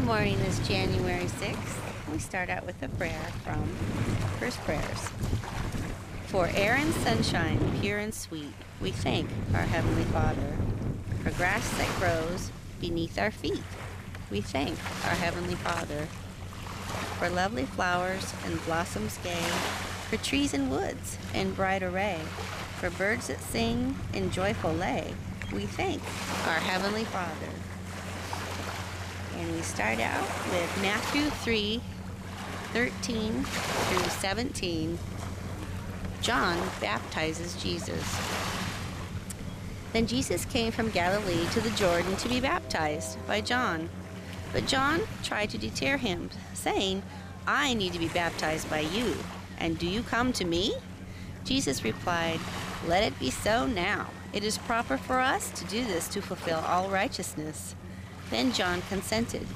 morning is January 6th. We start out with a prayer from First Prayers. For air and sunshine, pure and sweet, we thank our Heavenly Father. For grass that grows beneath our feet, we thank our Heavenly Father. For lovely flowers and blossoms gay, for trees and woods in bright array, for birds that sing in joyful lay, we thank our Heavenly Father. And we start out with Matthew 3:13 through 17. John baptizes Jesus. Then Jesus came from Galilee to the Jordan to be baptized by John. But John tried to deter him, saying, I need to be baptized by you, and do you come to me? Jesus replied, Let it be so now. It is proper for us to do this to fulfill all righteousness. Then John consented.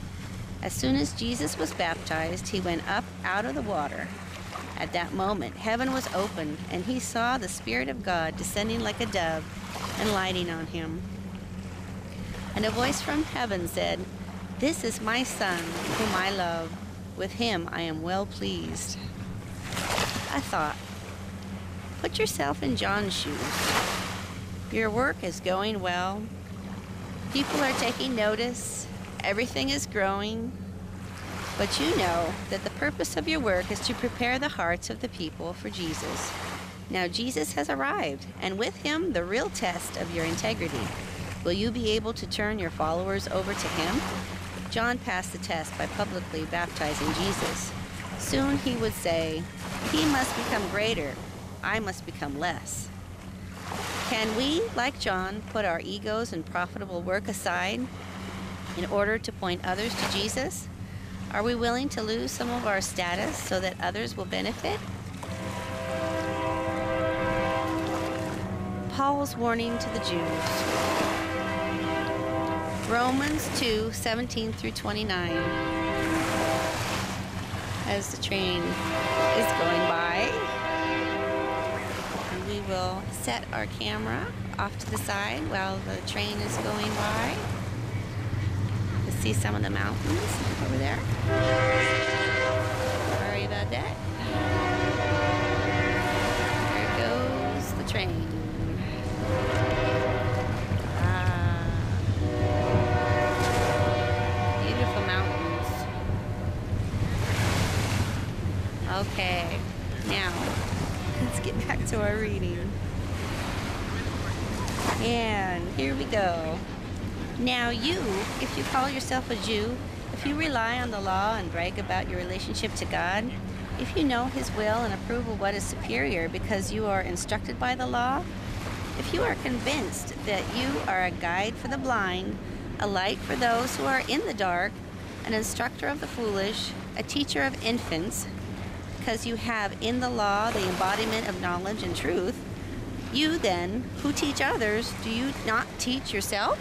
As soon as Jesus was baptized, he went up out of the water. At that moment, heaven was opened, and he saw the Spirit of God descending like a dove and lighting on him. And a voice from heaven said, This is my Son, whom I love. With him I am well pleased. I thought, put yourself in John's shoes. Your work is going well. People are taking notice. Everything is growing. But you know that the purpose of your work is to prepare the hearts of the people for Jesus. Now Jesus has arrived, and with him the real test of your integrity. Will you be able to turn your followers over to him? John passed the test by publicly baptizing Jesus. Soon he would say, He must become greater, I must become less. Can we, like John, put our egos and profitable work aside in order to point others to Jesus? Are we willing to lose some of our status so that others will benefit? Paul's warning to the Jews. Romans 2:17 through 29. As the train is going by, we will set our camera off to the side while the train is going by. You see some of the mountains over there. Sorry about that. There goes the train. Beautiful mountains. Okay, now let's get back to our reading. And here we go. Now you, if you call yourself a Jew, if you rely on the law and brag about your relationship to God, if you know His will and approve of what is superior because you are instructed by the law, if you are convinced that you are a guide for the blind, a light for those who are in the dark, an instructor of the foolish, a teacher of infants, because you have in the law the embodiment of knowledge and truth, you then, who teach others, do you not teach yourself?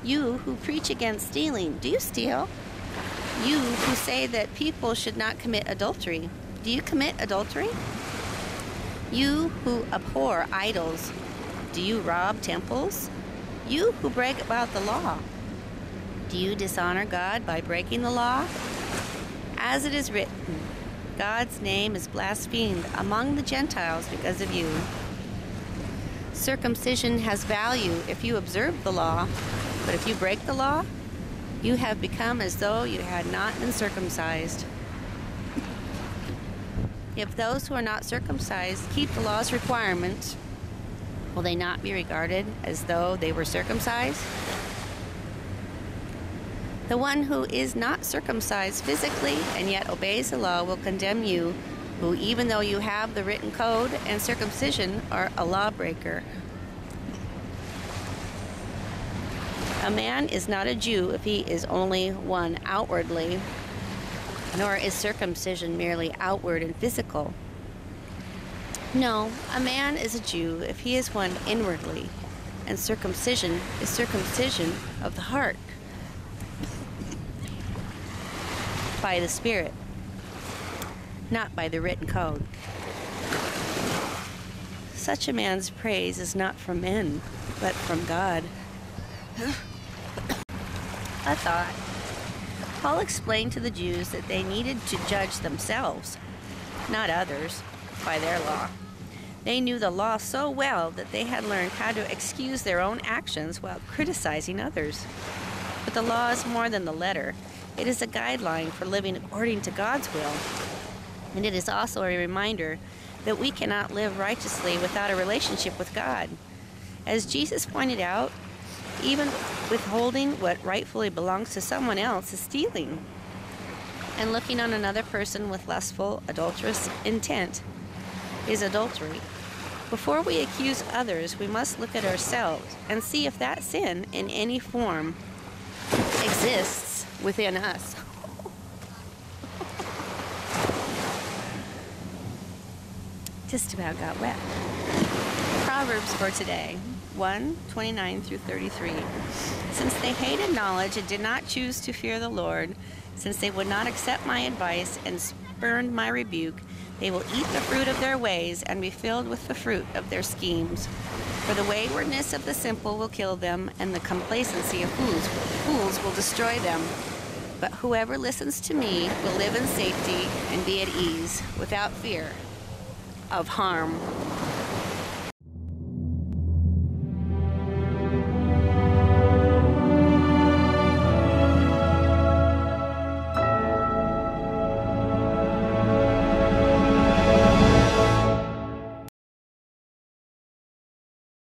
You who preach against stealing, do you steal? You who say that people should not commit adultery, do you commit adultery? You who abhor idols, do you rob temples? You who brag about the law, do you dishonor God by breaking the law? As it is written, God's name is blasphemed among the Gentiles because of you. Circumcision has value if you observe the law, but if you break the law, you have become as though you had not been circumcised. If those who are not circumcised keep the law's requirements, will they not be regarded as though they were circumcised? The one who is not circumcised physically and yet obeys the law will condemn you, who even though you have the written code and circumcision are a lawbreaker. A man is not a Jew if he is only one outwardly, nor is circumcision merely outward and physical. No, a man is a Jew if he is one inwardly, and circumcision is circumcision of the heart by the Spirit, not by the written code. Such a man's praise is not from men, but from God. I thought, Paul explained to the Jews that they needed to judge themselves, not others, by their law. They knew the law so well that they had learned how to excuse their own actions while criticizing others. But the law is more than the letter. It is a guideline for living according to God's will. And it is also a reminder that we cannot live righteously without a relationship with God. As Jesus pointed out, even withholding what rightfully belongs to someone else is stealing. And looking on another person with lustful, adulterous intent is adultery. Before we accuse others, we must look at ourselves and see if that sin in any form exists within us. Just about got wet. Proverbs for today, 1:29 through 33. Since they hated knowledge and did not choose to fear the Lord, since they would not accept my advice and spurned my rebuke, they will eat the fruit of their ways and be filled with the fruit of their schemes. For the waywardness of the simple will kill them, and the complacency of fools will destroy them. But whoever listens to me will live in safety and be at ease, without fear of harm.